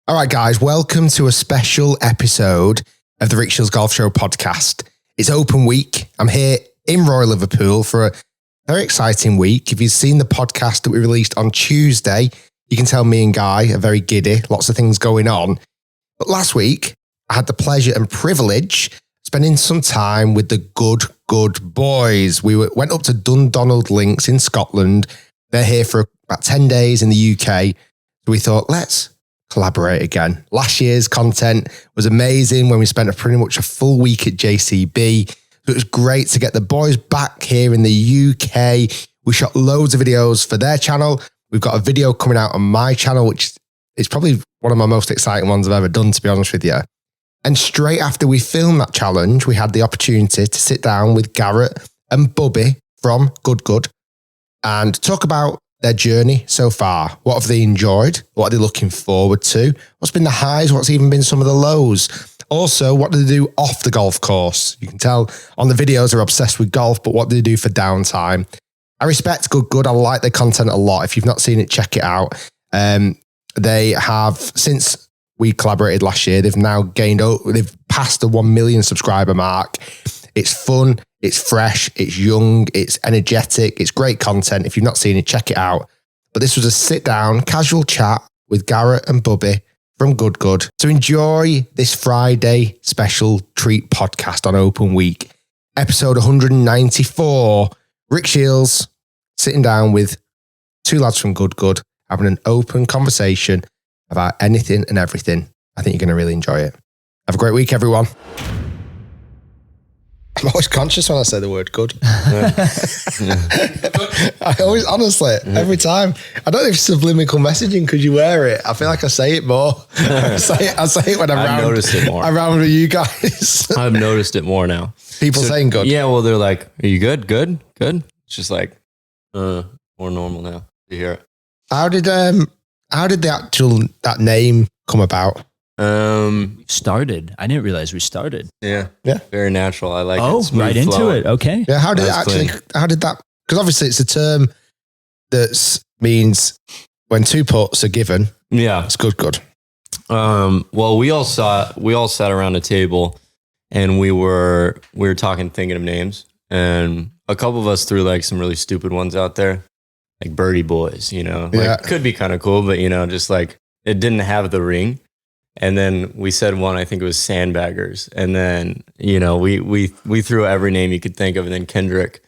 All right, guys, welcome to a special episode of the Shiels Golf Show podcast. It's open week. I'm here in Royal Liverpool for a very exciting week. If you've seen the podcast that we released on Tuesday, you can tell me and Guy are very giddy. Lots of things going on. But last week, I had the pleasure and privilege spending some time with the good boys. We went up to Dundonald Links in Scotland. They're here for about 10 days in the UK. So we thought, let's collaborate again. Last year's content was amazing when we spent pretty much a full week at JCB. So it was great to get the boys back here in the UK. We shot loads of videos for their channel. We've got a video coming out on my channel, which is probably one of my most exciting ones I've ever done, to be honest with you. And straight after we filmed that challenge, we had the opportunity to sit down with Garrett and Bubbie from Good and talk about their journey so far. What have they enjoyed? What are they looking forward to? What's been the highs? What's even been some of the lows? Also, what do they do off the golf course? You can tell on the videos they're obsessed with golf, but what do they do for downtime? I respect Good. I like their content a lot. If you've not seen it, check it out. They have, since we collaborated last year, they've passed the 1 million subscriber mark. It's fun, it's fresh, it's young, it's energetic, it's great content. If you've not seen it, check it out. But this was a sit down, casual chat with Garrett and Bubbie from Good. So enjoy this Friday special treat podcast on Open Week, episode 194. Rick Shiels sitting down with two lads from Good, having an open conversation about anything and everything. I think you're going to really enjoy it. Have a great week, everyone. I'm always conscious when I say the word good. I always, honestly, every time. I don't know if it's subliminal messaging because you wear it. I feel like I say it more. I say it when I'm noticed it more. Around with you guys. I've noticed it more now. People saying good. Yeah, well, they're like, are you good? Good? It's just like more normal now to hear it. How did that name come about? Started. I didn't realize we started. Yeah. Very natural. I like it. Oh, right into flowing. it. Okay. Yeah. How did that? Because obviously it's a term that means when two putts are given. Yeah. It's good. Well, we all sat around a table and we were talking, thinking of names, and a couple of us threw like some really stupid ones out there, like Birdie Boys, could be kind of cool, but just like it didn't have the ring. And then we said one, I think it was Sandbaggers. And then, we threw every name you could think of. And then Kendrick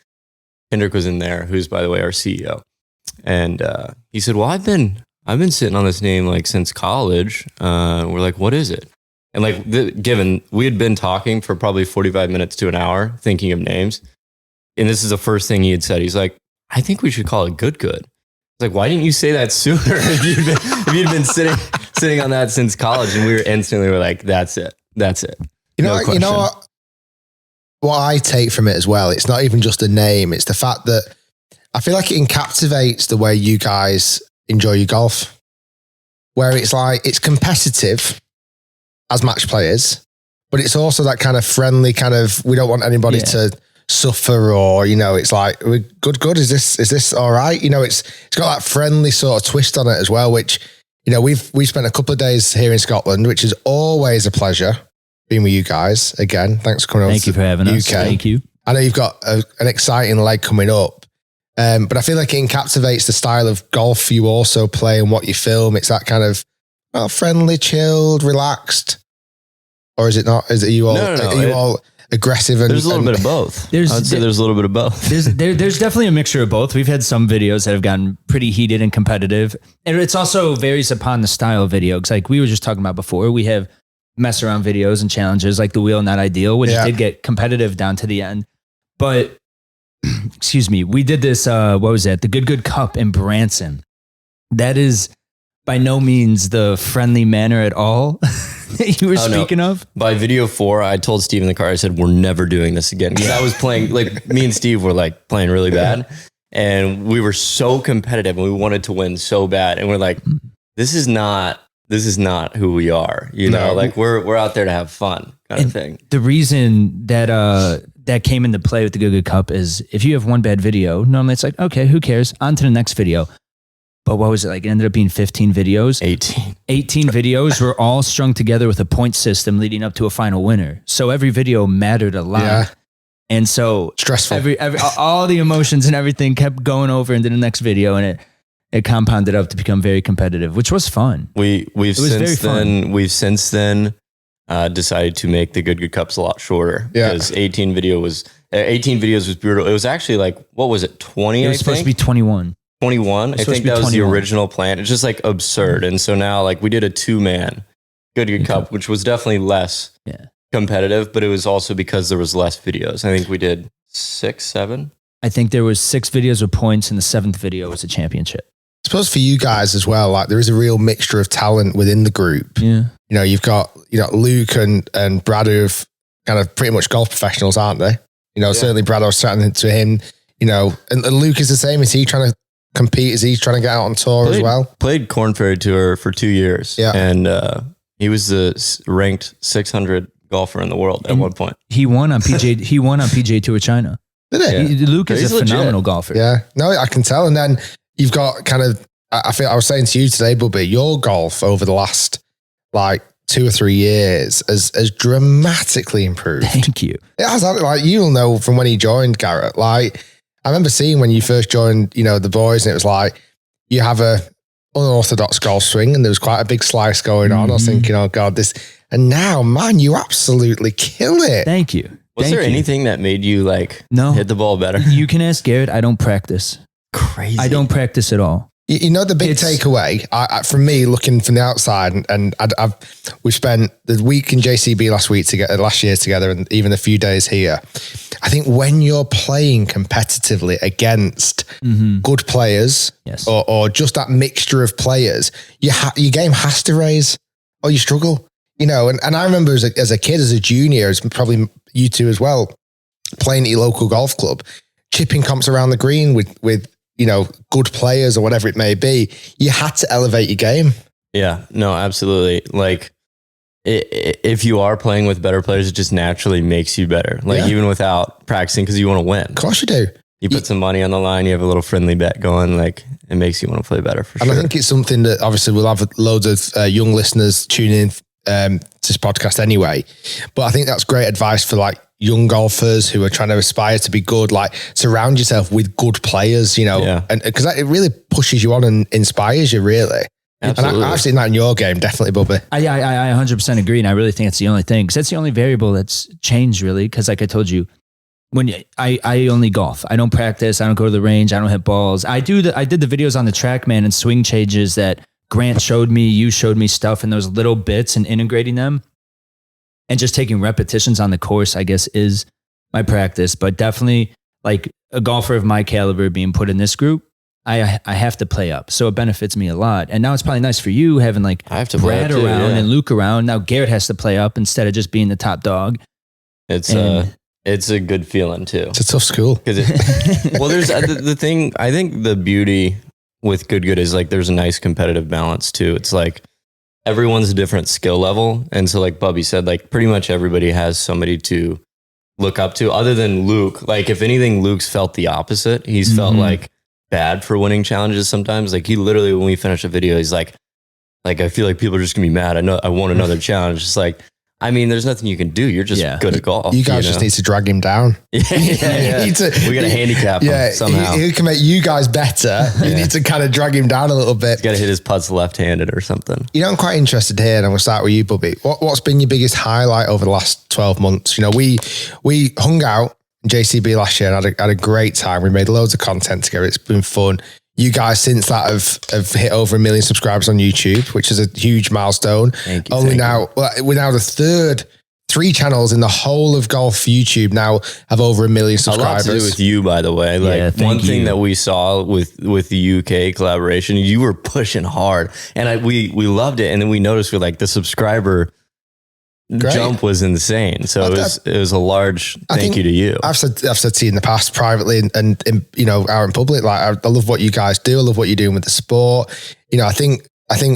was in there, who's, by the way, our CEO. And he said, well, I've been sitting on this name like since college. We're like, what is it? And like, given we had been talking for probably 45 minutes to an hour thinking of names. And this is the first thing he had said. He's like, I think we should call it Good. It's like, why didn't you say that sooner? if you'd been sitting on that since college? And we were like, that's it. You know what I take from it as well? It's not even just a name. It's the fact that I feel like it encapsulates the way you guys enjoy your golf, where it's like, it's competitive as match players, but it's also that kind of friendly kind of, we don't want anybody to suffer, or it's like, we're good. Is this all right? It's got that friendly sort of twist on it as well, which we spent a couple of days here in Scotland, which is always a pleasure being with you guys again. Thanks for coming over. Thank you for having us. Thank you. I know you've got an exciting leg coming up, but I feel like it encapsulates the style of golf you also play and what you film. It's that kind of friendly, chilled, relaxed, or is it not? Is it you all? No. Are you all aggressive? There's a little bit of both. I'd say there's a little bit of both. There's definitely a mixture of both. We've had some videos that have gotten pretty heated and competitive, and it's also varies upon the style of video. Because like we were just talking about before, we have mess around videos and challenges like the Wheel Not Ideal, which did get competitive down to the end. But excuse me, we did this. What was that? The Good Cup in Branson. That is by no means the friendly manner at all that you were speaking of. By video 4, I told Steve in the car, I said, we're never doing this again. Because I was playing, like me and Steve were like playing really bad. And we were so competitive and we wanted to win so bad. And we're like, this is not who we are. Like we're out there to have fun kind of thing. The reason that came into play with the Good Cup is if you have one bad video, normally it's like, okay, who cares? On to the next video. but what was it like? It ended up being 15 videos. 18 videos were all strung together with a point system leading up to a final winner. So every video mattered a lot. Yeah. And so stressful. All the emotions and everything kept going over into the next video, and it compounded up to become very competitive, which was fun. We've since then decided to make the Good Cups a lot shorter. Yeah. Because 18 videos was brutal. It was actually like, what was it? 20? It was supposed to be 21. 21. I think that was the original plan. It's just like absurd. And so now like we did a 2-man Good Cup, which was definitely less competitive, but it was also because there was less videos. I think we did 6, 7. I think there was 6 videos with points, and the 7th video was a championship. I suppose for you guys as well, like there is a real mixture of talent within the group. Yeah. You know, you've got, Luke and Brad who have kind of pretty much golf professionals, aren't they? Certainly Brad, I was chatting to him, and Luke is the same. Is he trying to compete? Is he trying to get out on tour as well? Played Corn Ferry Tour for 2 years. Yeah. And he was the ranked 600 golfer in the world at one point. He won on PGA Tour China. Did he? Luke is a phenomenal golfer. Yeah. No, I can tell. And then you've got kind of, I was saying to you today, Bubbie, your golf over the last like 2 or 3 years has dramatically improved. Thank you. It has, like, you'll know from when he joined, Garrett. Like, I remember seeing when you first joined, the boys, and it was like, you have a unorthodox golf swing, and there was quite a big slice going on. I was thinking, oh God, this, and now, man, you absolutely kill it. Thank you. Was there anything that made you like hit the ball better? You can ask Garrett. I don't practice. Crazy. I don't practice at all. The big takeaway from me looking from the outside, and we spent the week in JCB last year together, and even a few days here. I think when you're playing competitively against good players, or just that mixture of players, your game has to raise, or you struggle. And I remember as a kid, as a junior, as probably you two as well, playing at your local golf club, chipping comps around the green with good players or whatever it may be. You had to elevate your game. Yeah, no, absolutely. Like if you are playing with better players, it just naturally makes you better. Like even without practicing, because you want to win. Of course you do. You put some money on the line, you have a little friendly bet going, like it makes you want to play better for sure. And I think it's something that obviously we'll have loads of young listeners tune in to this podcast anyway. But I think that's great advice for like young golfers who are trying to aspire to be good. Like surround yourself with good players, and because it really pushes you on and inspires you, really. Absolutely. And I've seen that in your game, definitely, Bubbie. I 100% agree, and I really think it's the only thing, because that's the only variable that's changed, really. Because like I told you, when I only golf, I don't practice, I don't go to the range, I don't hit balls. I did the videos on the TrackMan and swing changes that Grant showed me, you showed me stuff, and those little bits and integrating them, and just taking repetitions on the course, I guess, is my practice. But definitely, like a golfer of my caliber being put in this group, I have to play up. So it benefits me a lot. And now it's probably nice for you having like I have to Brad around and Luke around. Now Garrett has to play up instead of just being the top dog. It's a good feeling too. It's a tough school. Well, there's the thing. I think the beauty with good is like there's a nice competitive balance too. It's like everyone's a different skill level, and so like Bubbie said, like pretty much everybody has somebody to look up to. Other than Luke, like if anything, Luke's felt the opposite. He's felt like bad for winning challenges sometimes. Like he literally, when we finish a video, he's like I feel like people are just gonna be mad. I know I won another challenge. It's like, I mean, there's nothing you can do. You're just good at golf. You guys just need to drag him down. We got to handicap him somehow. He can make you guys better. You need to kind of drag him down a little bit. He's got to hit his putts left-handed or something. I'm quite interested here, and I'm going to start with you, Bubbie. What's been your biggest highlight over the last 12 months? We hung out in JCB last year and had a great time. We made loads of content together. It's been fun. You guys since that have hit over 1 million subscribers on YouTube, which is a huge milestone. Thank you. We're now the 3 channels in the whole of golf YouTube now have over 1 million subscribers. A lot to do with you, by the way. Like one thing that we saw with the UK collaboration, you were pushing hard, and we loved it. And then we noticed the subscriber jump was insane. So it was a large thank you to you. I've said to you in the past privately and out in public, like I love what you guys do. I love what you're doing with the sport. I think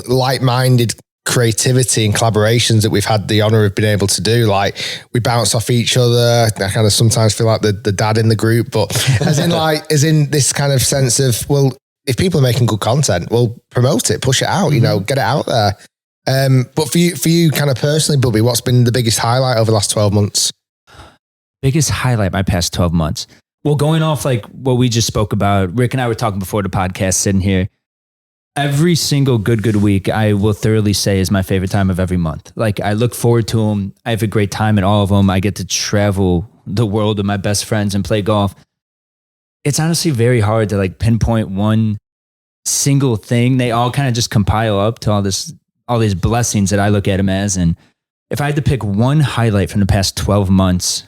like-minded creativity and collaborations that we've had the honor of being able to do, like we bounce off each other. I kind of sometimes feel like the dad in the group, but as in this kind of sense of, well, if people are making good content, well, promote it, push it out, you know, get it out there. But for you kind of personally, Bubbie, what's been the biggest highlight over the last 12 months? Biggest highlight my past 12 months. Well, going off like what we just spoke about, Rick and I were talking before the podcast, sitting here. Every single good week, I will thoroughly say is my favorite time of every month. Like I look forward to them. I have a great time at all of them. I get to travel the world with my best friends and play golf. It's honestly very hard to like pinpoint one single thing. They all kind of just compile up to all these blessings that I look at them as. And if I had to pick one highlight from the past 12 months,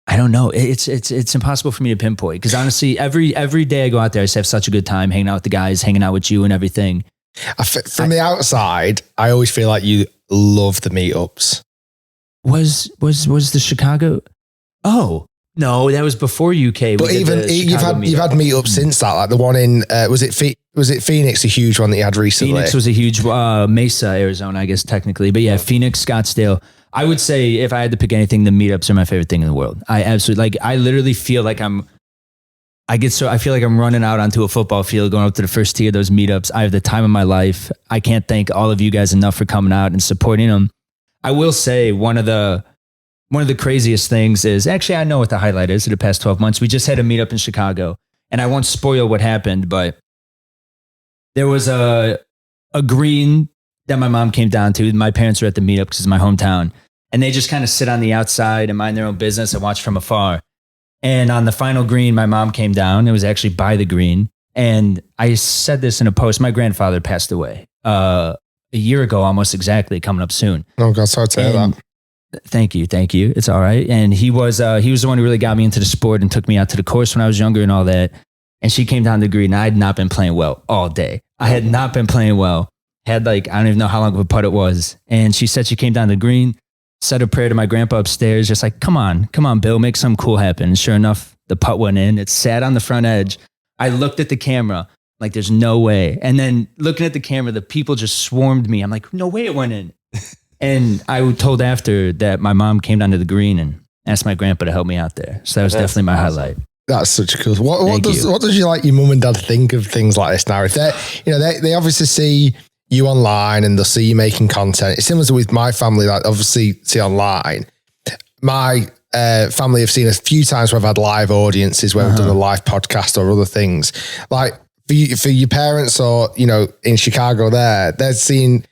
I don't know. It's impossible for me to pinpoint because honestly, every day I go out there, I just have such a good time hanging out with the guys, hanging out with you and everything. From the outside, I always feel like you love the meetups. Was the Chicago? Oh no, that was before UK. But even you've had meetups since that, like the one in was it Phoenix, a huge one that you had recently? Phoenix was a huge Mesa, Arizona, I guess technically, but yeah, Phoenix, Scottsdale. I would say if I had to pick anything, the meetups are my favorite thing in the world. I absolutely I literally feel like I feel like I'm running out onto a football field, going up to the first tee of those meetups. I have the time of my life. I can't thank all of you guys enough for coming out and supporting them. I will say one of the craziest things is actually, I know what the highlight is of the past 12 months. We just had a meetup in Chicago and I won't spoil what happened, but there was a green that my mom came down to. My parents were at the meetup because it's my hometown. And they just kind of sit on the outside and mind their own business and watch from afar. And on the final green, my mom came down. It was actually by the green. And I said this in a post. My grandfather passed away a year ago, almost exactly, coming up soon. Oh, God, sorry to hear that. Thank you. It's all right. And he was the one who really got me into the sport and took me out to the course when I was younger and all that. And she came down to the green. And I had not been playing well all day. I had not been playing well. Had I don't even know how long of a putt it was. And she said she came down the green, said a prayer to my grandpa upstairs, just like, come on, Bill, make something cool happen. And sure enough, the putt went in. It sat on the front edge. I looked at the camera like, there's no way. And then looking at the camera, the people just swarmed me. I'm like, no way it went in. And I was told after that my mom came down to the green and asked my grandpa to help me out there. So that was definitely my highlight. That's such a cool. What does your mum and dad think of things like this now? If they obviously see you online and they'll see you making content. It's similar with my family, like obviously see online. My family have seen a few times where I've had live audiences where I've done a live podcast or other things. Like for your parents or, in Chicago they're seeing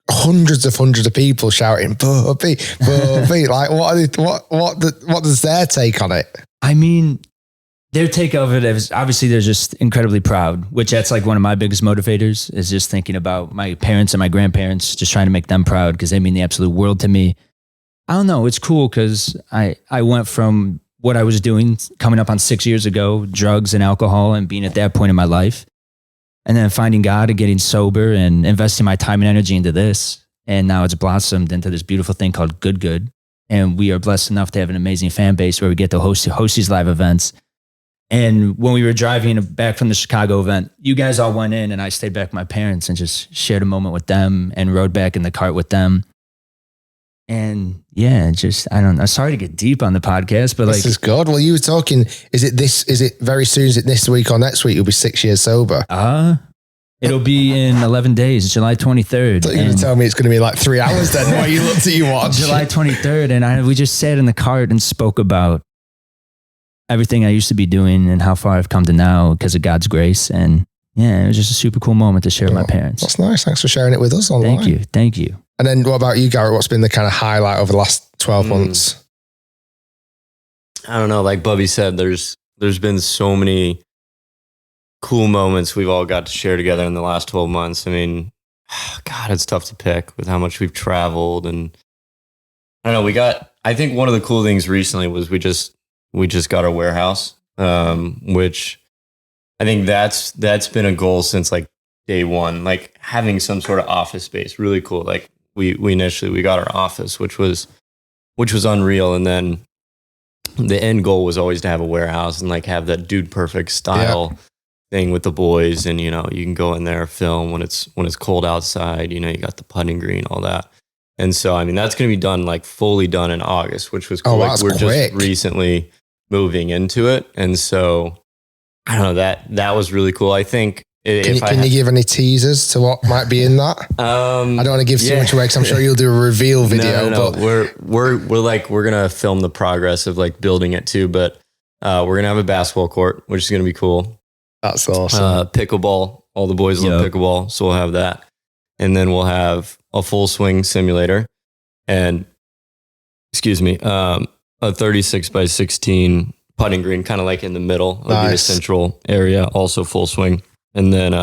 hundreds of people shouting, Bubbie. Like what does their take on it? I mean, their take of it is obviously they're just incredibly proud, which that's like one of my biggest motivators is just thinking about my parents and my grandparents, just trying to make them proud because they mean the absolute world to me. I don't know. It's cool because I went from what I was doing coming up on 6 years ago, drugs and alcohol and being at that point in my life, and then finding God and getting sober and investing my time and energy into this. And now it's blossomed into this beautiful thing called Good. And we are blessed enough to have an amazing fan base where we get to host these live events. And when we were driving back from the Chicago event, you guys all went in and I stayed back with my parents and just shared a moment with them and rode back in the cart with them. And yeah, I don't know. Sorry to get deep on the podcast, but this is good. Well, you were talking, is it very soon? Is it this week or next week? You'll be 6 years sober. It'll be in 11 days, July 23rd. I thought you were telling me it's going to be like 3 hours then while you looked at your watch. July 23rd. And we just sat in the cart and spoke about everything I used to be doing and how far I've come to now because of God's grace. And yeah, it was just a super cool moment to share with my parents. That's nice. Thanks for sharing it with us online. Thank you. And then what about you, Garrett? What's been the kind of highlight over the last 12 months? I don't know. Like Bubbie said, there's been so many cool moments we've all got to share together in the last 12 months. I mean, God, it's tough to pick with how much we've traveled. And I don't know, I think one of the cool things recently was we just got our warehouse, which I think that's been a goal since like day one, like having some sort of office space, really cool. Like we initially got our office, which was unreal. And then the end goal was always to have a warehouse and like have that Dude Perfect style thing with the boys. And, you can go in there, film when it's cold outside, you got the putting green, all that. And so, I mean, that's going to be done, like fully done in August, which was cool. Oh, like, that's we're quick. just recently moving into it. And so I don't know, that was really cool. I think Can you give any teasers to what might be in that? I don't want to give too much away because I'm sure you'll do a reveal video. No. But We're gonna film the progress of like building it too. But we're gonna have a basketball court, which is gonna be cool. That's awesome. Pickleball. All the boys love pickleball, so we'll have that. And then we'll have a full swing simulator, and a 36 by 16 putting green, kind of like in the middle of the central area, also full swing. And then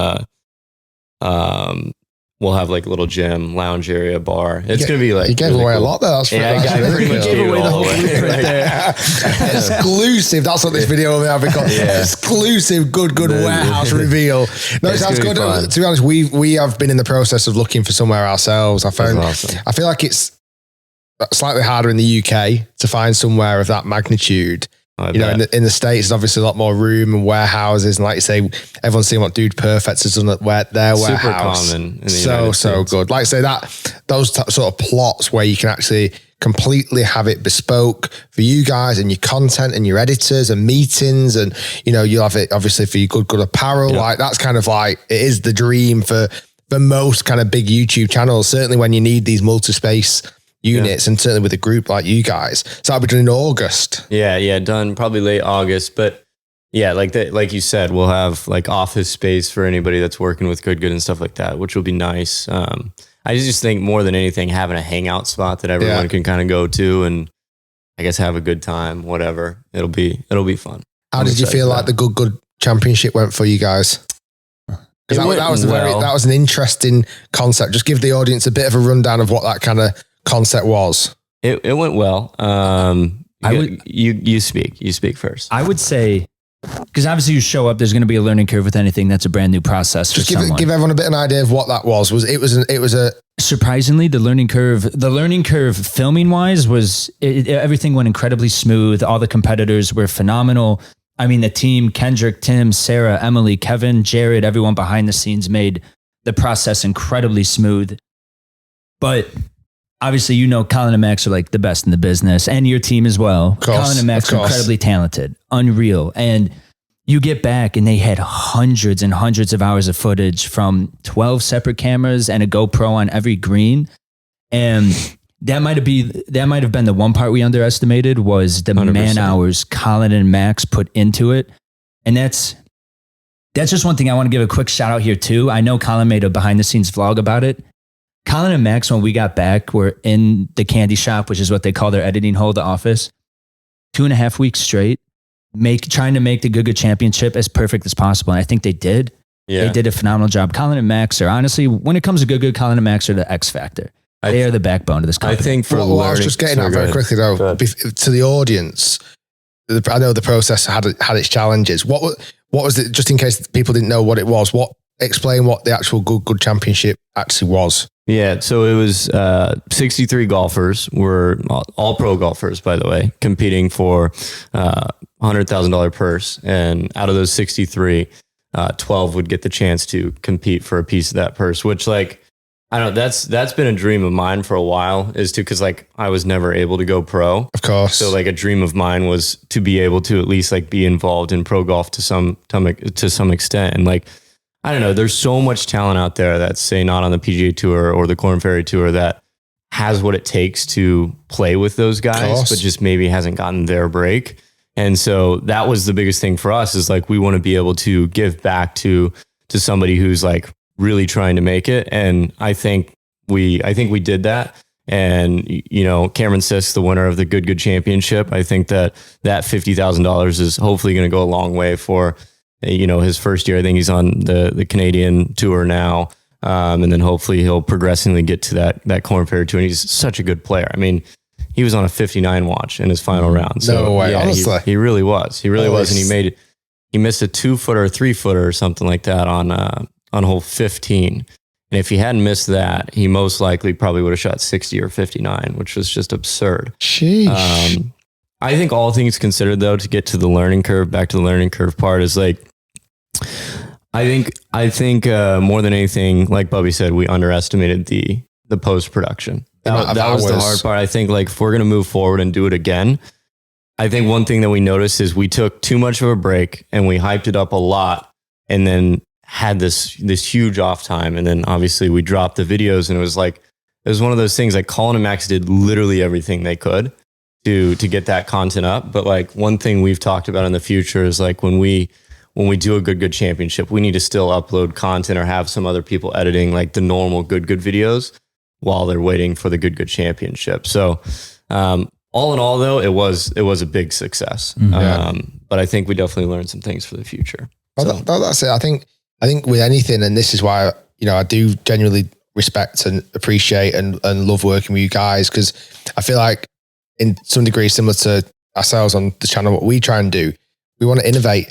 we'll have like a little gym, lounge area, bar. It's going to be like... You gave really away cool. a lot there. That's You gave away the whole blueprint there. Exclusive. That's what this video will be called. Exclusive good warehouse reveal. No, it sounds good. To be honest, we have been in the process of looking for somewhere ourselves. I feel like it's slightly harder in the UK to find somewhere of that magnitude. In the States, there's obviously a lot more room and warehouses, and like you say, everyone's seeing what Dude Perfect has done at their warehouse. Super common in the United States. Good. Like I say, those sort of plots where you can actually completely have it bespoke for you guys and your content and your editors and meetings, and you'll have it obviously for your good apparel. Yep. Like that's kind of like it is the dream for most kind of big YouTube channels. Certainly when you need these multi-space units, and certainly with a group like you guys. So that'll be done in August. Yeah, done probably late August. But yeah, like you said, we'll have like office space for anybody that's working with Good and stuff like that, which will be nice. I just think more than anything, having a hangout spot that everyone can kind of go to and I guess have a good time, whatever. It'll be fun. How did you feel like the Good Championship went for you guys? Because that was an interesting concept. Just give the audience a bit of a rundown of what that kind of concept was. It went well. You speak first. I would say, because obviously you show up, there's going to be a learning curve with anything that's a brand new process. Just give everyone a bit of an idea of what that was. It was a surprisingly, the learning curve filming wise was everything went incredibly smooth. All the competitors were phenomenal. I mean, the team, Kendrick, Tim, Sarah, Emily, Kevin, Jared, everyone behind the scenes made the process incredibly smooth. But obviously, Colin and Max are like the best in the business, and your team as well. Colin and Max are incredibly talented, unreal. And you get back and they had hundreds and hundreds of hours of footage from 12 separate cameras and a GoPro on every green. And that might have been the one part we underestimated was the 100%. Man hours Colin and Max put into it. And that's just one thing I want to give a quick shout out here too. I know Colin made a behind the scenes vlog about it. Colin and Max, when we got back, were in the candy shop, which is what they call their editing hole, the office, 2.5 weeks straight, trying to make the Good Championship as perfect as possible. And I think they did. Yeah. They did a phenomenal job. Colin and Max are honestly, when it comes to Good, Colin and Max are the X factor. They are the backbone of this company. I think for what I was just getting at very quickly though, to the audience, I know the process had its challenges. What was it, just in case people didn't know what it was, explain what the actual Good Championship actually was. Yeah, so it was 63 golfers, were all pro golfers, by the way, competing for $100,000 purse. And out of those 63, 12 would get the chance to compete for a piece of that purse, which I don't know, that's been a dream of mine for a while, because I was never able to go pro. Of course. So a dream of mine was to be able to at least be involved in pro golf to some extent. And I don't know, there's so much talent out there that's say not on the PGA Tour or the Korn Ferry Tour that has what it takes to play with those guys, but just maybe hasn't gotten their break. And so that was the biggest thing for us is we want to be able to give back to somebody who's really trying to make it. And I think we did that. And, Cameron Sisk, the winner of the Good Championship, I think that $50,000 is hopefully going to go a long way for his first year. I think he's on the Canadian tour now. And then hopefully he'll progressively get to that Korn Ferry tour. And he's such a good player. I mean, he was on a 59 watch in his final round. So, no way, yeah, honestly. He really was. He really was. And he missed a 2-footer or 3-footer or something like that on hole 15. And if he hadn't missed that, he most likely probably would have shot 60 or 59, which was just absurd. Sheesh. I think all things considered, though, to get to the learning curve, back to the learning curve part is I think more than anything, like Bubbie said, we underestimated the post production. That was the hard part. I think if we're going to move forward and do it again, I think one thing that we noticed is we took too much of a break and we hyped it up a lot and then had this huge off time. And then obviously we dropped the videos, and it was one of those things like Colin and Max did literally everything they could to get that content up. But like one thing we've talked about in the future is like when we do a good championship, we need to still upload content or have some other people editing like the normal good videos while they're waiting for the good championship. So all in all, though, it was a big success. But I think we definitely learned some things for the future. Well, that's it. I think with anything, and this is why, I do genuinely respect and appreciate and love working with you guys, because I feel like in some degree similar to ourselves on the channel, what we try and do, we want to innovate.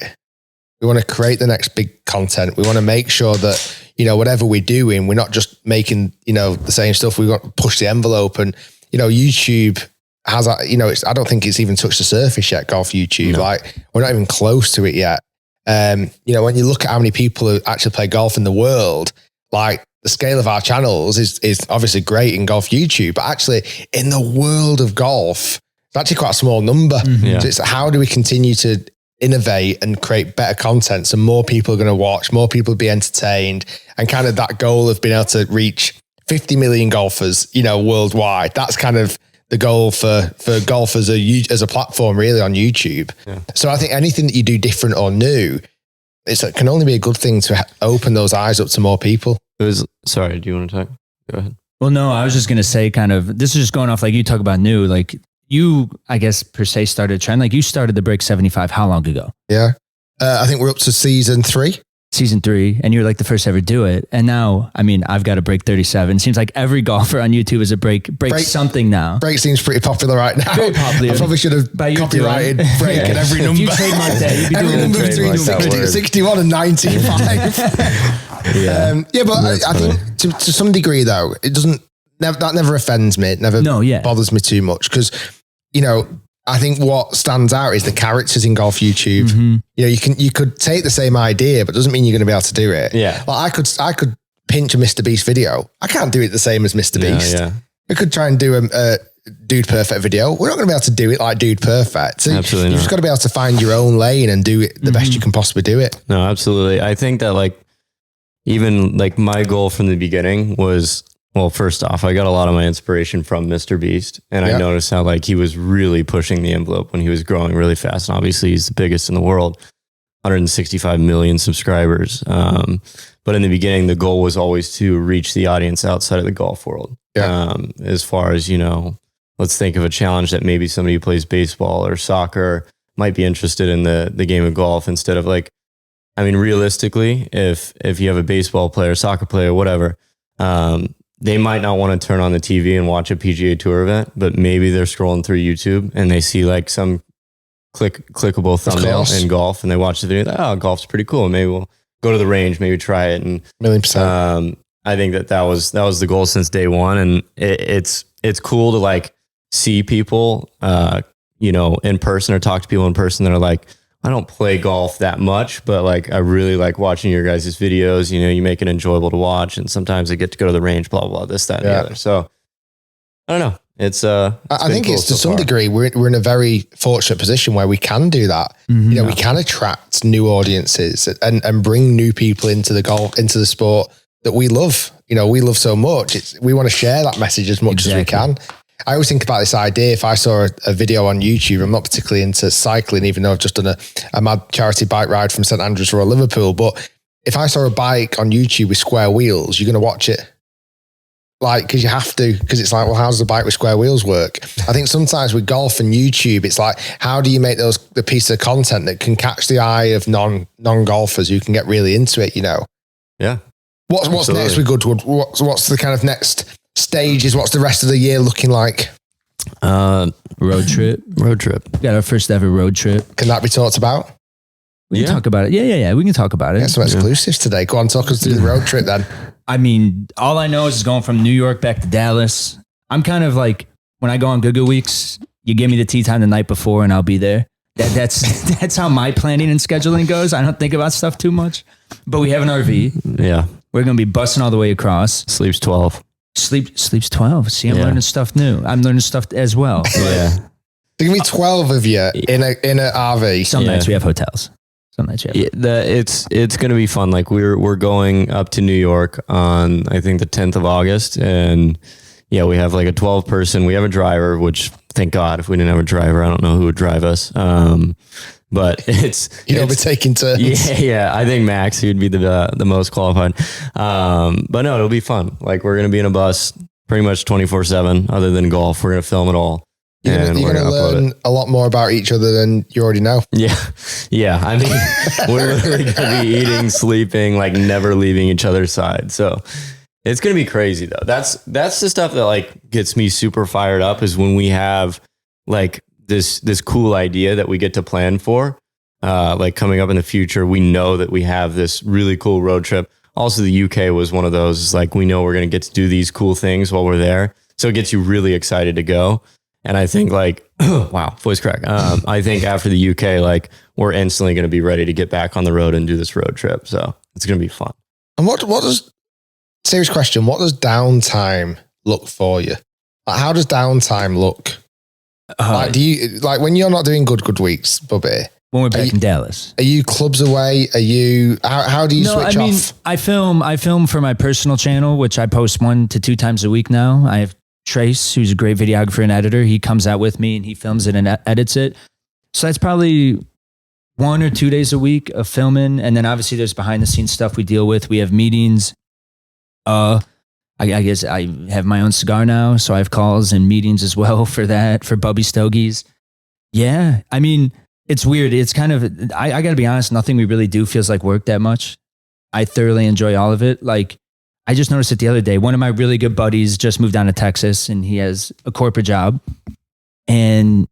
We want to create the next big content. We want to make sure that, whatever we're doing, we're not just making, the same stuff. We want to push the envelope. And, YouTube has, I don't think it's even touched the surface yet, golf YouTube. No. Like, we're not even close to it yet. When you look at how many people who actually play golf in the world, like the scale of our channels is obviously great in golf YouTube, but actually in the world of golf, it's actually quite a small number. Yeah. So it's how do we continue to innovate and create better content so more people are going to watch, more people be entertained, and kind of that goal of being able to reach 50 million golfers, worldwide. That's kind of the goal for golf as a platform really on YouTube. Yeah. So I think anything that you do different or new, it can only be a good thing to open those eyes up to more people. Sorry, do you want to talk? Go ahead. Well, no, I was just going to say this is just going off like you talk about new, like you, I guess per se started a trend. Like you started the Break 75 how long ago? Yeah. I think we're up to season 3. Season 3, and you're like the first to ever do it. And now, I've got a Break 37. Seems like every golfer on YouTube is a break something now. Break seems pretty popular right now. Very popular. I probably should have copyrighted break at every number. If you trademark that, you'd be every doing number between 61 and 95. But I think to some degree though, that never offends me. It never bothers me too much because, I think what stands out is the characters in golf YouTube. Mm-hmm. You could take the same idea, but doesn't mean you're going to be able to do it. Yeah. Like I could pinch a Mr. Beast video. I can't do it the same as Mr. Beast. Yeah. I could try and do a Dude Perfect video. We're not going to be able to do it like Dude Perfect. So absolutely you've just got to be able to find your own lane and do it the best you can possibly do it. No, absolutely. I think that even my goal from the beginning was, well, first off, I got a lot of my inspiration from Mr. Beast, and I noticed how he was really pushing the envelope when he was growing really fast. And obviously he's the biggest in the world, 165 million subscribers. But in the beginning, the goal was always to reach the audience outside of the golf world. Yeah. As far as, let's think of a challenge that maybe somebody who plays baseball or soccer might be interested in the game of golf instead of realistically, if you have a baseball player, soccer player, whatever, they might not want to turn on the TV and watch a PGA Tour event, but maybe they're scrolling through YouTube and they see some clickable thumbnail in golf, and they watch the video. Oh, golf's pretty cool. Maybe we'll go to the range, maybe try it. And 1,000,000%. I think that was the goal since day one, and it's cool to see people, in person or talk to people in person that are I don't play golf that much, but I really like watching your guys' videos. You make it enjoyable to watch, and sometimes I get to go to the range, blah, blah, this, that, and the other. So I don't know. I think it's to some degree, we're in a very fortunate position where we can do that. Mm-hmm. We can attract new audiences and bring new people into the sport that we love. We love so much. We want to share that message as much as we can. I always think about this idea. If I saw a video on YouTube, I'm not particularly into cycling, even though I've just done a mad charity bike ride from St Andrews Road, Liverpool. But if I saw a bike on YouTube with square wheels, you're going to watch it. Because you have to, because it's well, how does the bike with square wheels work? I think sometimes with golf and YouTube, it's how do you make the piece of content that can catch the eye of non-golfers who can get really into it, Yeah. What's next with Goodwood? What's the kind of next stages? What's the rest of the year looking like? Road trip. We got our first ever road trip. Can that be talked about? We can talk about it. Yeah. We can talk about it. Yeah, some exclusives today. Go on, talk us through the road trip then. All I know is going from New York back to Dallas. I'm kind of when I go on Good Weeks, you give me the tee time the night before and I'll be there. That's how my planning and scheduling goes. I don't think about stuff too much, but we have an RV. Yeah. We're going to be busting all the way across. Sleeps 12. Sleeps 12. See, I'm learning stuff new. I'm learning stuff as well. Yeah. There can be 12 of you in a RV. Some nights we have hotels. Some nights we have it's going to be fun. Like we're going up to New York on, I think, the 10th of August. And yeah, we have like a 12 person. We have a driver, which thank God, if we didn't have a driver, I don't know who would drive us. But you'll be taking turns. Yeah. I think Max, he would be the most qualified. But no, it'll be fun. Like we're going to be in a bus pretty much 24/7. Other than golf, we're going to film it all. You're going to learn a lot more about each other than you already know. Yeah. I mean, we're literally going to be eating, sleeping, like never leaving each other's side. So it's going to be crazy though. That's the stuff that like gets me super fired up, is when we have like this cool idea that we get to plan for, like coming up in the future. We know that we have this really cool road trip. Also, the UK was one of those. It's like, we know we're going to get to do these cool things while we're there. So it gets you really excited to go. And I think like, wow, voice crack. I think after the UK, like we're instantly going to be ready to get back on the road and do this road trip. So it's going to be fun. And what does, serious question, what does downtime look for you? Like, how does downtime look? Like, do you, like when you're not doing good weeks, Bubbie? When we're back in Dallas. Are you clubs away? Are you, how do you switch off? I film for my personal channel, which I post 1 to 2 times a week now. I have Trace, who's a great videographer and editor. He comes out with me and he films it and edits it. So that's probably 1 or 2 days a week of filming. And then obviously there's behind the scenes stuff we deal with. We have meetings. I guess I have my own cigar now. So I have calls and meetings as well for that, for Bubbie Stogies. Yeah. I mean, it's weird. It's kind of, I gotta be honest, nothing we really do feels like work that much. I thoroughly enjoy all of it. Like, I just noticed it the other day. One of my really good buddies just moved down to Texas and he has a corporate job. And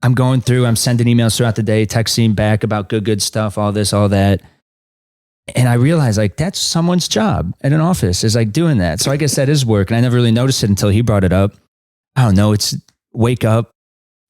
I'm going through, I'm sending emails throughout the day, texting back about good stuff, all this, all that. And I realized like that's someone's job at an office, is like doing that. So I guess that is work. And I never really noticed it until he brought it up. I don't know. It's wake up,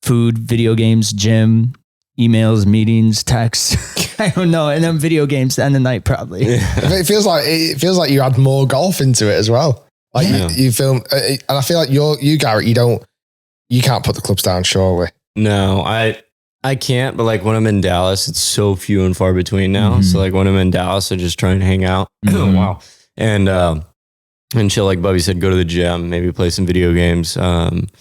food, video games, gym, emails, meetings, texts. I don't know. And then video games to end the night probably. Yeah. It feels like you add more golf into it as well. Like you film, and I feel like you Garrett, you can't put the clubs down, surely. No, I can't. But like when I'm in Dallas, it's so few and far between now. Mm-hmm. So like when I'm in Dallas, I just try and hang out. Mm-hmm. Wow. And chill, like Bubbie said, go to the gym, maybe play some video games, and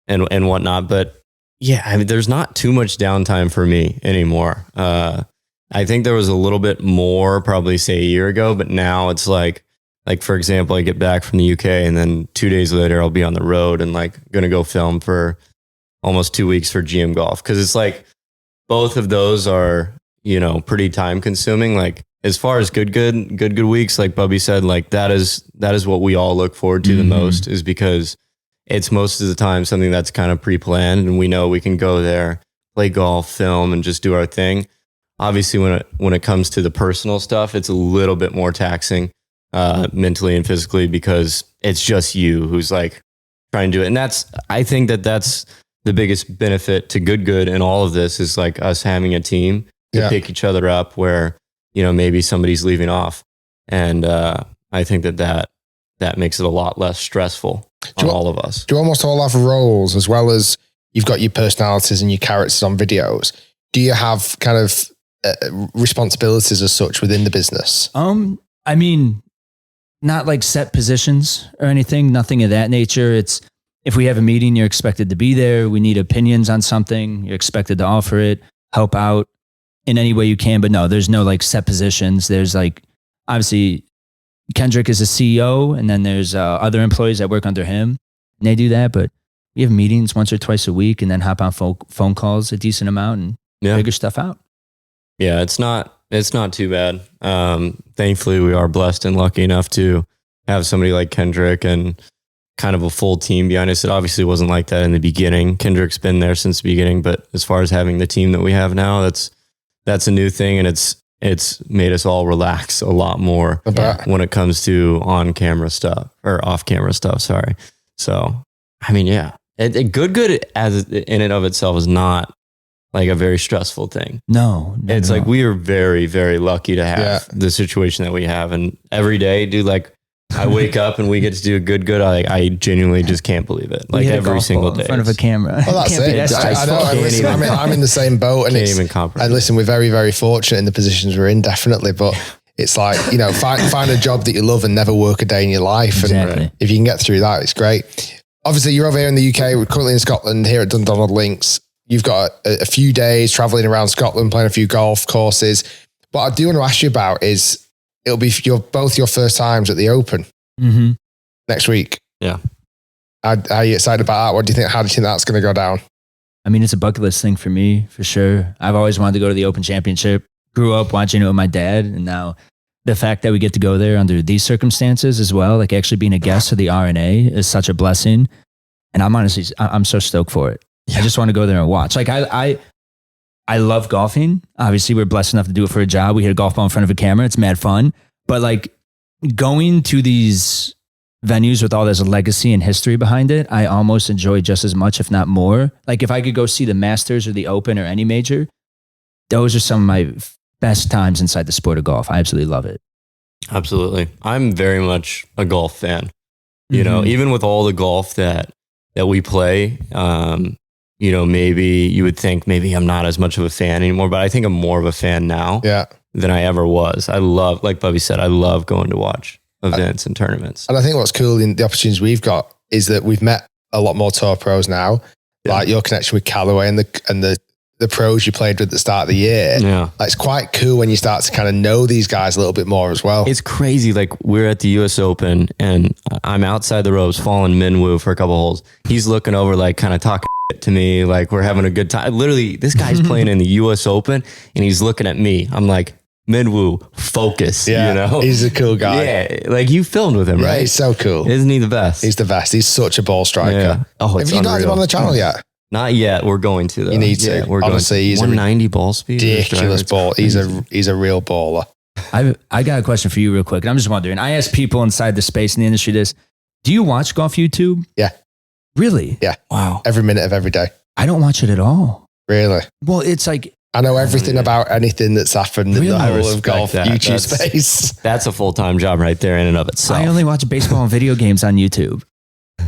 whatnot. But yeah, I mean, there's not too much downtime for me anymore. I think there was a little bit more probably say a year ago, but now it's like for example, I get back from the UK and then 2 days later I'll be on the road and like going to go film for almost 2 weeks for GM Golf. Cause it's like both of those are, you know, pretty time consuming. Like as far as good weeks, like Bubbie said, like that is what we all look forward to the most, is because it's most of the time something that's kind of pre-planned and we know we can go there, play golf, film, and just do our thing. Obviously, when it comes to the personal stuff, it's a little bit more taxing mentally and physically, because it's just you who's like trying to do it. And I think that's the biggest benefit to good in all of this, is like us having a team to pick each other up where, you know, maybe somebody's leaving off. And I think that makes it a lot less stressful on all of us. Do you almost all have roles, as well as you've got your personalities and your characters on videos? Do you have kind of responsibilities as such within the business? I mean, not like set positions or anything, nothing of that nature. It's, if we have a meeting, you're expected to be there. We need opinions on something, you're expected to offer it, help out in any way you can. But no, there's no like set positions. There's like, obviously Kendrick is a CEO, and then there's other employees that work under him, and they do that. But we have meetings once or twice a week, and then hop on phone calls a decent amount and figure stuff out. Yeah, it's not too bad. Thankfully, we are blessed and lucky enough to have somebody like Kendrick and kind of a full team behind us. It obviously wasn't like that in the beginning. Kendrick's been there since the beginning, but as far as having the team that we have now, that's a new thing, and it's made us all relax a lot more when it comes to on-camera stuff or off-camera stuff. Sorry. So, I mean, yeah, good as in and of itself is not like a very stressful thing. No, it's like we are very, very lucky to have the situation that we have, and every day, dude, like I wake up and we get to do a good. I genuinely just can't believe it. Like every single day in front of a camera. Well, that's it. I know. And listen, I'm in the same boat, and and listen, we're very, very fortunate in the positions we're in, definitely. But it's like, find a job that you love and never work a day in your life. Exactly. And if you can get through that, it's great. Obviously, you're over here in the UK. We're currently in Scotland here at Dundonald Links. You've got a few days traveling around Scotland, playing a few golf courses. What I do want to ask you about is it'll be both your first times at the Open next week. Yeah. Are you excited about that? What do you think? How do you think that's going to go down? I mean, it's a bucket list thing for me, for sure. I've always wanted to go to the Open Championship. Grew up watching it with my dad, and now the fact that we get to go there under these circumstances as well, like actually being a guest of the R&A is such a blessing. And I'm so stoked for it. Yeah. I just want to go there and watch. Like I love golfing. Obviously, we're blessed enough to do it for a job. We hit a golf ball in front of a camera. It's mad fun. But like going to these venues with all this legacy and history behind it, I almost enjoy just as much, if not more. Like if I could go see the Masters or the Open or any major, those are some of my best times inside the sport of golf. I absolutely love it. Absolutely. I'm very much a golf fan. You know, even with all the golf that we play, maybe you would think maybe I'm not as much of a fan anymore, but I think I'm more of a fan now than I ever was. I love, like Bubbie said, I love going to watch events and tournaments. And I think what's cool in the opportunities we've got is that we've met a lot more tour pros now, like your connection with Callaway and the pros you played with at the start of the year. Yeah. Like, it's quite cool when you start to kind of know these guys a little bit more as well. It's crazy. Like we're at the US Open and I'm outside the ropes following Minwoo for a couple holes. He's looking over, like kind of talking to me, like we're having a good time. Literally, this guy's playing in the US Open and he's looking at me. I'm like, Minwoo, focus. Yeah, he's a cool guy. Yeah, like you filmed with him, right? He's so cool. Isn't he the best? He's the best. He's such a ball striker. Yeah. Oh, it's Have you not had him on the channel yet? Not yet. We're going to though. You need to. We're honestly, he's 190 ball speed. Ridiculous ball. He's a real baller. I got a question for you real quick. And I'm just wondering, I ask people inside the space in the industry this, do you watch golf YouTube? Yeah. Really? Yeah. Wow. Every minute of every day. I don't watch it at all. Really? Well, it's like, I know everything about anything that's happened in the whole of golf YouTube space. That's a full-time job right there in and of itself. I only watch baseball and video games on YouTube.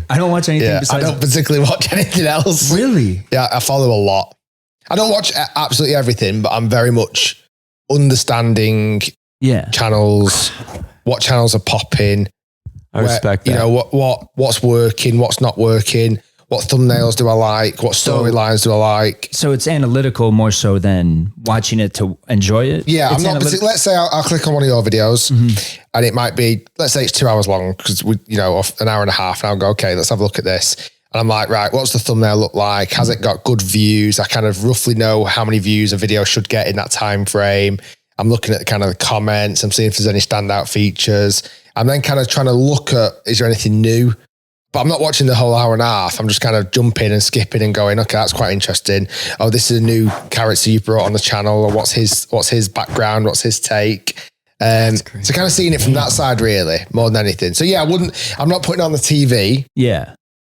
I don't watch anything besides. I don't particularly watch anything else. Really? Yeah, I follow a lot. I don't watch absolutely everything, but I'm very much understanding channels, what channels are popping. I respect that. You know, what's working, what's not working. What thumbnails do I like? What storylines do I like? So it's analytical more so than watching it to enjoy it? Yeah, I'm not. Let's say I'll click on one of your videos and it might be, let's say it's 2 hours long because off an hour and a half, and I'll go, okay, let's have a look at this. And I'm like, right, what's the thumbnail look like? Has it got good views? I kind of roughly know how many views a video should get in that time frame. I'm looking at kind of the comments. I'm seeing if there's any standout features. I'm then kind of trying to look at, is there anything new? But I'm not watching the whole hour and a half. I'm just kind of jumping and skipping and going, okay, that's quite interesting. Oh, this is a new character you brought on the channel, or what's his background? What's his take? So kind of seeing it from that side really, more than anything. So yeah, I'm not putting on the TV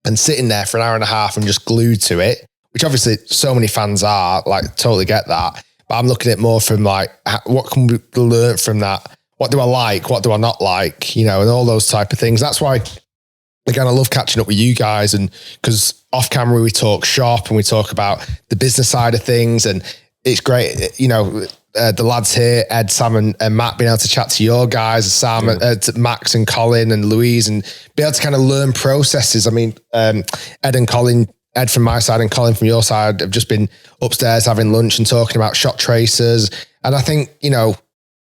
and sitting there for an hour and a half and just glued to it, which obviously so many fans are, like, totally get that. But I'm looking at it more from like, what can we learn from that? What do I like? What do I not like? And all those type of things. That's why, again, I love catching up with you guys, and because off camera we talk shop and we talk about the business side of things, and it's great. The lads here, Ed, Sam, and Matt, being able to chat to your guys, Sam, to Max, and Colin, and Louise, and be able to kind of learn processes. I mean, Ed from my side and Colin from your side have just been upstairs having lunch and talking about shot tracers, and I think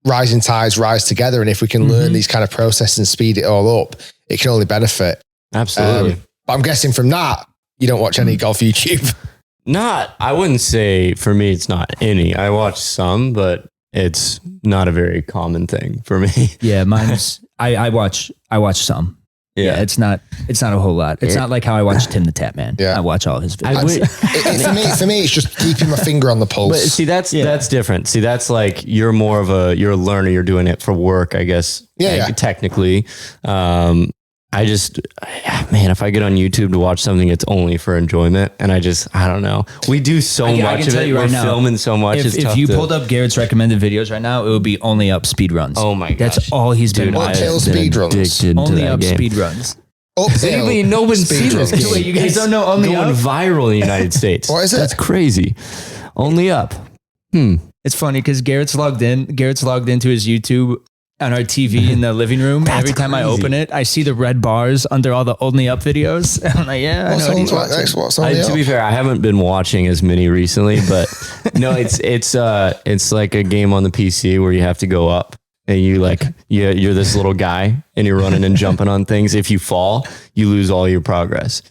rising tides rise together, and if we can learn these kind of processes and speed it all up, it can only benefit. Absolutely. But I'm guessing from that, you don't watch any golf YouTube. I wouldn't say for me, it's not any. I watch some, but it's not a very common thing for me. Yeah, mine's, I watch some. Yeah, it's not a whole lot. It's not like how I watch Tim the Tap Man. Yeah. I watch all his videos. For me, it's just keeping my finger on the pulse. But see, that's different. See, that's like, you're more of you're a learner. You're doing it for work, I guess. Yeah. Technically. man, if I get on YouTube to watch something, it's only for enjoyment. And I don't know. We do so much of it. We're filming so much. If you pulled up Garrett's recommended videos right now, it would be only up speed runs. Oh my gosh. That's all he's been watching. Uphill speed runs. Only up speed runs. Uphill no one's seen this game. Wait, you guys don't know only going up? viral in the United States. What is it? That's crazy. Only up. It's funny because Garrett's logged into his YouTube on our TV in the living room. Every time I open it, I see the red bars under all the only up videos. I'm like, yeah, I know what he's watching. What's only up? To be fair, I haven't been watching as many recently, but no, it's like a game on the PC where you have to go up and you're this little guy and you're running and jumping on things. If you fall, you lose all your progress.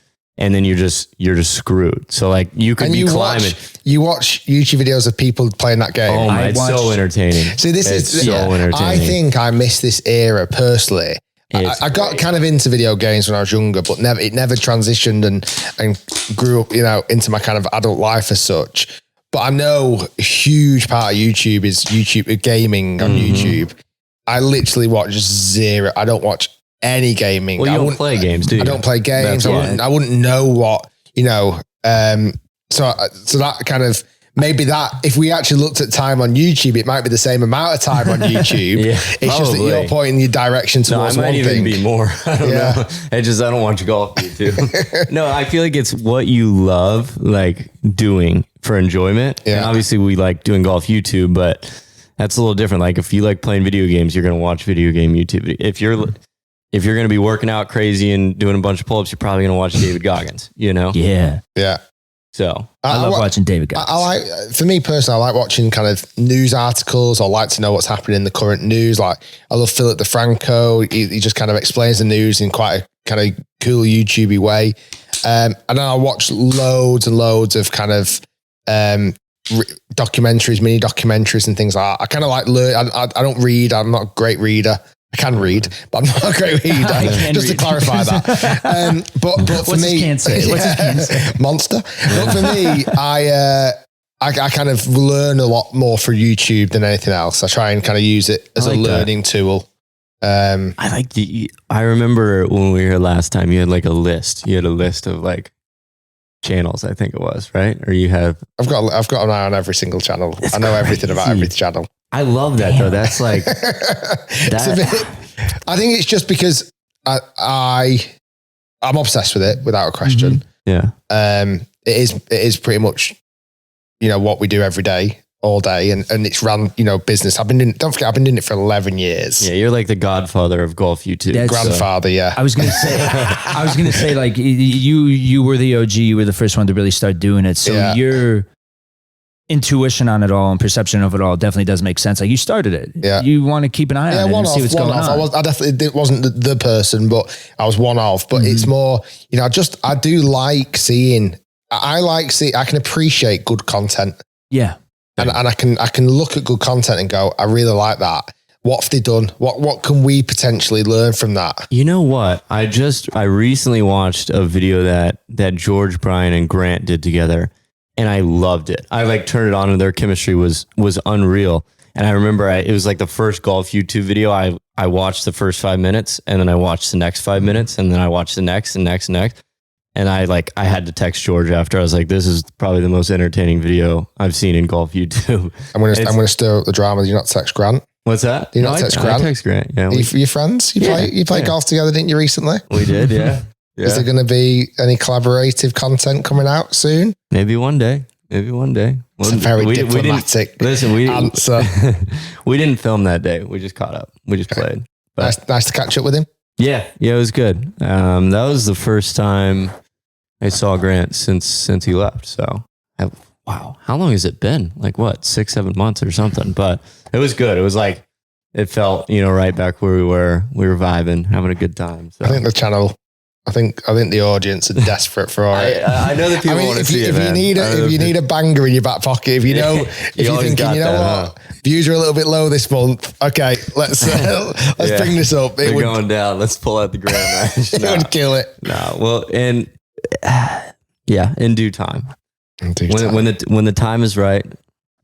And then you're just screwed. So like you could be climbing. You watch YouTube videos of people playing that game. Oh my, it's so entertaining. See, this is so entertaining. I think I missed this era personally. I got kind of into video games when I was younger, but it never transitioned and grew up, into my kind of adult life as such. But I know a huge part of YouTube is gaming on YouTube. I literally watch zero. I don't watch any gaming. Well, you don't play games, do you? I don't play games. I wouldn't know what, so that kind of, maybe that if we actually looked at time on YouTube, it might be the same amount of time on YouTube. It's just that you're pointing your direction towards one thing. It might even be more. I don't know. I don't watch golf YouTube. No, I feel like it's what you love, like doing for enjoyment. Yeah. And obviously we like doing golf YouTube, but that's a little different. Like if you like playing video games, you're going to watch video game YouTube. If you're going to be working out crazy and doing a bunch of pull-ups, you're probably going to watch David Goggins, Yeah. Yeah. So I love watching David Goggins. For me personally, I like watching kind of news articles. I like to know what's happening in the current news. Like I love Philip DeFranco. He just kind of explains the news in quite a kind of cool YouTubey way. And then I watch loads and loads of kind of documentaries, mini documentaries and things like that. I kind of like learn. I don't read. I'm not a great reader. I can read, but I'm not a great reader. Just to clarify that. But for What's me, his can say? What's his can say? Monster. But for me, I kind of learn a lot more for YouTube than anything else. I try and kind of use it as a learning tool. I remember when we were here last time, you had like a list. You had a list of like channels, I think it was, right? Or you have? I've got an eye on every single channel. I know everything about every channel. I love that though. That's like I think it's just because I'm obsessed with it without a question. Yeah. It is pretty much, what we do every day, all day, and it's run, business. Don't forget, I've been doing it for 11 years. Yeah, you're like the godfather of golf YouTube. Grandfather, yeah. I was gonna say, like you were the OG. You were the first one to really start doing it. So your intuition on it all and perception of it all definitely does make sense. Like you started it. Yeah. You want to keep an eye on it and see what's going on. I definitely wasn't the person, but I was one of. But it's more, I do like seeing. I can appreciate good content. Yeah. And I can look at good content and go, I really like that. What have they done? What can we potentially learn from that? You know what? I recently watched a video that George, Brian, and Grant did together, and I loved it. I turned it on, and their chemistry was unreal. And I remember it was like the first golf YouTube video. I watched the first 5 minutes, and then I watched the next 5 minutes, and then I watched the next and next and next. And I had to text George after. I was like, this is probably the most entertaining video I've seen in golf YouTube. I'm going to stir up the drama. Do you not text Grant? What's that? Do you not text Grant? I text Grant. Yeah. Your friends? You play golf together, didn't you, recently? We did, yeah. Is there going to be any collaborative content coming out soon? Maybe one day. It's a very diplomatic answer. We didn't film that day. We just caught up. We just played. Nice to catch up with him. Yeah, it was good. That was the first time I saw Grant since he left. So, wow, how long has it been? 6-7 months or something? But it was good. It was it felt right back where we were. We were vibing, having a good time. So. I think the channel. I think the audience are desperate for it. I know that people want to see it. If you need a banger in your back pocket, if you're thinking, what, views are a little bit low this month. Okay, let's bring this up. They're going down. Let's pull out the grand match. It would kill it. No, well, in due time. When the time is right,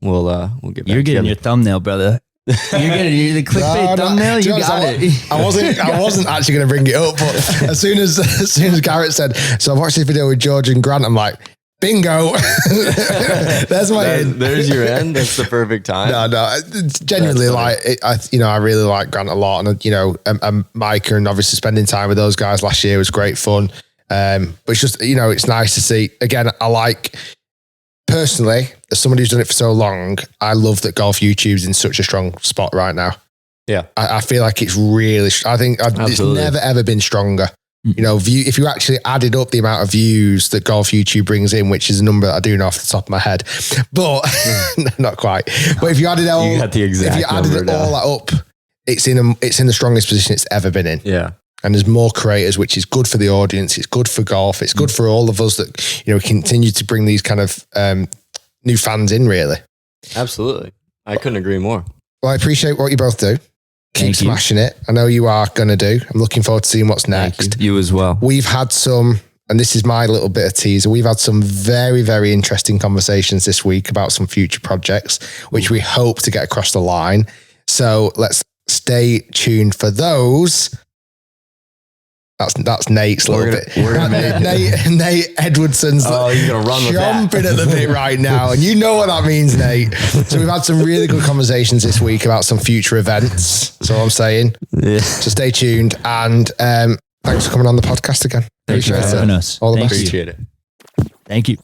we'll get back. You're getting your thumbnail, brother. You're the clickbait thumbnail. You got it. I wasn't actually going to bring it up, but as soon as Garrett said, so I've watched this video with George and Grant, I'm like, bingo. There's your end. That's the perfect time. No, it's genuinely I really like Grant a lot, and Micah, and obviously spending time with those guys last year was great fun. But it's just, it's nice to see. Again, I like, personally, as somebody who's done it for so long, I love that golf YouTube's in such a strong spot right now. Yeah. I feel like it's really, I think it's never ever been stronger. If you actually added up the amount of views that golf YouTube brings in, which is a number I do know off the top of my head, but not quite. But if you added all, you got the exact all that up, it's in the strongest position it's ever been in. Yeah. And there's more creators, which is good for the audience. It's good for golf. It's good for all of us that, continue to bring these kind of new fans in, really. Absolutely. I couldn't agree more. Well, I appreciate what you both do. Keep smashing it. I know you are going to do. I'm looking forward to seeing what's next. You as well. We've had some, and this is my little bit of teaser, we've had some very, very interesting conversations this week about some future projects, which we hope to get across the line. So let's stay tuned for those. That's Nate's little bit. Nate Edwardson's you're gonna run with that. Chomping at the bit right now, and you know what that means, Nate. So we've had some really good conversations this week about some future events. That's all I'm saying. Yeah. So stay tuned, and thanks for coming on the podcast again. Thanks for having us. All the best. Appreciate it. Thank you.